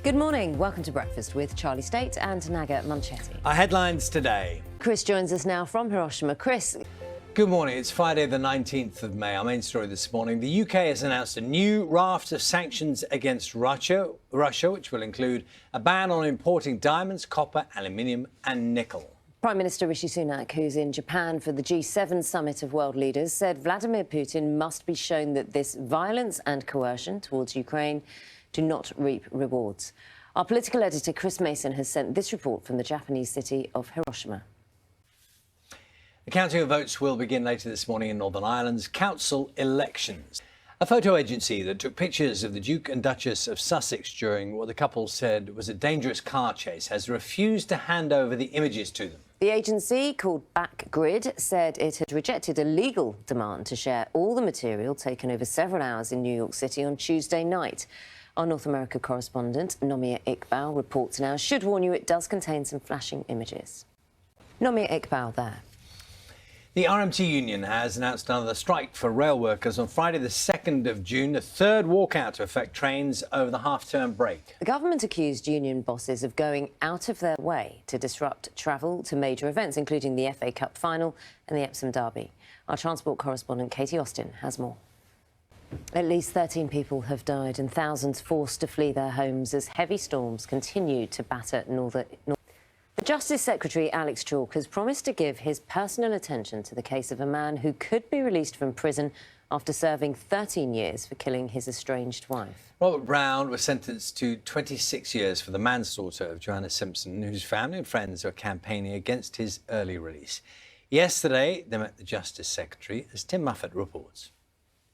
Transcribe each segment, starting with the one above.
Good morning. Welcome to Breakfast with Charlie State and Naga Munchetty. Our headlines today. Chris joins us now from Hiroshima. Chris. Good morning. It's Friday the 19th of May. Our main story this morning. The UK has announced a new raft of sanctions against Russia, which will include a ban on importing diamonds, copper, aluminium and nickel. Prime Minister Rishi Sunak, who's in Japan for the G7 summit of world leaders, said Vladimir Putin must be shown that this violence and coercion towards Ukraine do not reap rewards. Our political editor Chris Mason has sent this report from the Japanese city of Hiroshima. The counting of votes will begin later this morning in Northern Ireland's council elections. A photo agency that took pictures of the Duke and Duchess of Sussex during what the couple said was a dangerous car chase has refused to hand over the images to them. The agency, called Backgrid, said it had rejected a legal demand to share all the material taken over several hours in New York City on Tuesday night. Our North America correspondent, Nomia Iqbal, reports now. Should warn you, it does contain some flashing images. Nomia Iqbal there. The RMT union has announced another strike for rail workers on Friday the 2nd of June, the third walkout to affect trains over the half-term break. The government accused union bosses of going out of their way to disrupt travel to major events, including the FA Cup final and the Epsom Derby. Our transport correspondent, Katie Austin, has more. At least 13 people have died and thousands forced to flee their homes as heavy storms continue to batter northern. The Justice Secretary, Alex Chalk, has promised to give his personal attention to the case of a man who could be released from prison after serving 13 years for killing his estranged wife. Robert Brown was sentenced to 26 years for the manslaughter of Joanna Simpson, whose family and friends are campaigning against his early release. Yesterday, they met the Justice Secretary, as Tim Muffet reports.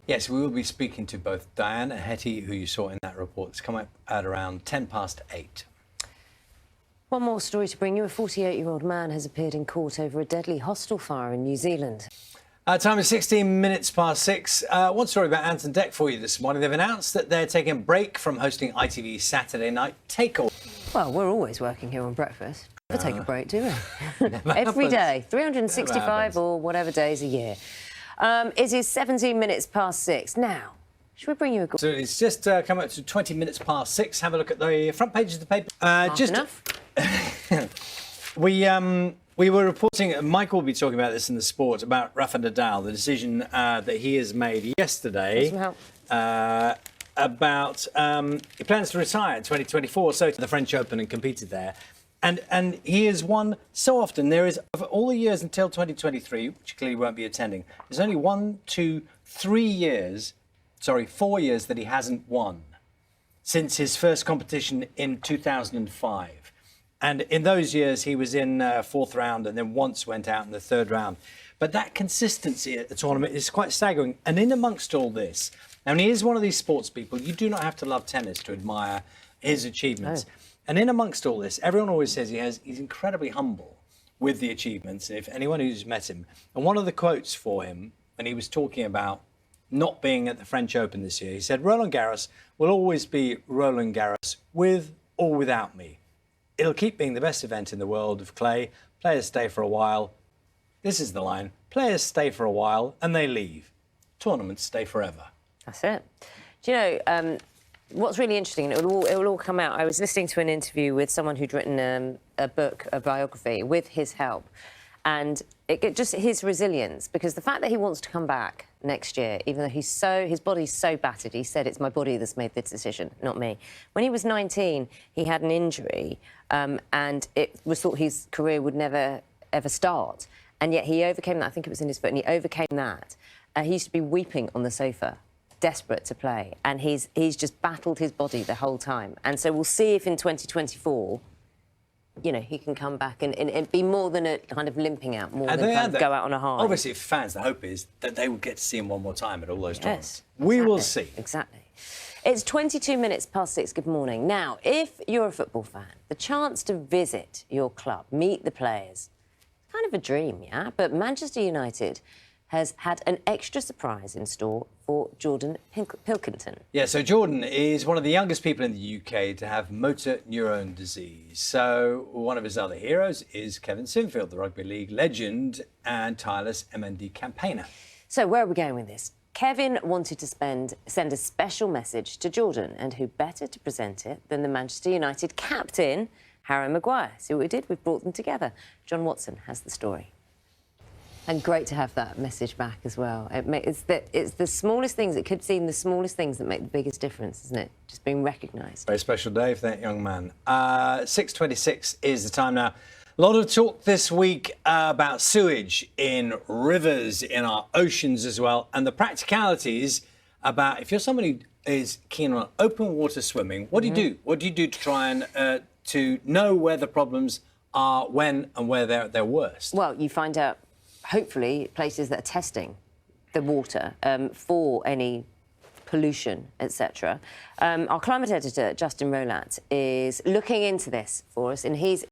Yes, we will be speaking to both Diane and Hetty, who you saw in that report. It's come up at around 8:10. One more story to bring you. A 48-year-old man has appeared in court over a deadly hostel fire in New Zealand. Time is 16 minutes past 6. One story about Ant and Dec for you this morning. They've announced that they're taking a break from hosting ITV's Saturday Night Takeover. Well, we're always working here on Breakfast. Never take a break, do we? Every day, 365 or whatever days a year. It is 17 minutes past 6. Now, should we bring you a... So it's just come up to 20 minutes past 6. Have a look at the front pages of the paper. Enough? We were reporting, Michael will be talking about this in the sport, about Rafael Nadal, the decision that he has made yesterday about he plans to retire in 2024, so to the French Open and competed there. And he has won so often. There is, of all the years until 2023, which clearly won't be attending, there's only 4 years that he hasn't won since his first competition in 2005. And in those years, he was in fourth round and then once went out in the third round. But that consistency at the tournament is quite staggering. And in amongst all this, and he is one of these sports people, you do not have to love tennis to admire his achievements. No. And in amongst all this, everyone always says he's incredibly humble with the achievements. If anyone who's met him, and one of the quotes for him when he was talking about not being at the French Open this year, he said, "Roland Garros will always be Roland Garros with or without me. It'll keep being the best event in the world of clay. Players stay for a while." This is the line. Players stay for a while and they leave. Tournaments stay forever. That's it. Do you know, what's really interesting, and it will all come out. I was listening to an interview with someone who'd written a book, a biography, with his help. And just his resilience, because the fact that he wants to come back next year, even though his body's so battered, he said, "It's my body that's made this decision, not me." When he was 19, he had an injury, and it was thought his career would never, ever start. And yet he overcame that. I think it was in his foot, and he overcame that. He used to be weeping on the sofa, desperate to play, and he's just battled his body the whole time. And so we'll see if in 2024... you know, he can come back and be more than a kind of limping out, more than kind of go out on a high. Obviously, for fans, the hope is that they will get to see him one more time at all those tournaments. Yes, we will see. Exactly. It's 22 minutes past 6. Good morning. Now, if you're a football fan, the chance to visit your club, meet the players, kind of a dream, yeah? But Manchester United has had an extra surprise in store for Jordan Pilkington. Yeah, so Jordan is one of the youngest people in the UK to have motor neurone disease. So one of his other heroes is Kevin Sinfield, the rugby league legend and tireless MND campaigner. So where are we going with this? Kevin wanted to send a special message to Jordan, and who better to present it than the Manchester United captain, Harry Maguire. See what we did? We've brought them together. John Watson has the story. And great to have that message back as well. It's the smallest things, it could seem the smallest things that make the biggest difference, isn't it? Just being recognised. Very special day for that young man. 6:26 is the time now. A lot of talk this week about sewage in rivers, in our oceans as well, and the practicalities about if you're somebody who is keen on open water swimming, what do you do? What do you do to try and to know where the problems are, when and where they're at their worst? Well, you find out, hopefully, places that are testing the water for any pollution, etc. Our climate editor, Justin Rolat, is looking into this for us, and he's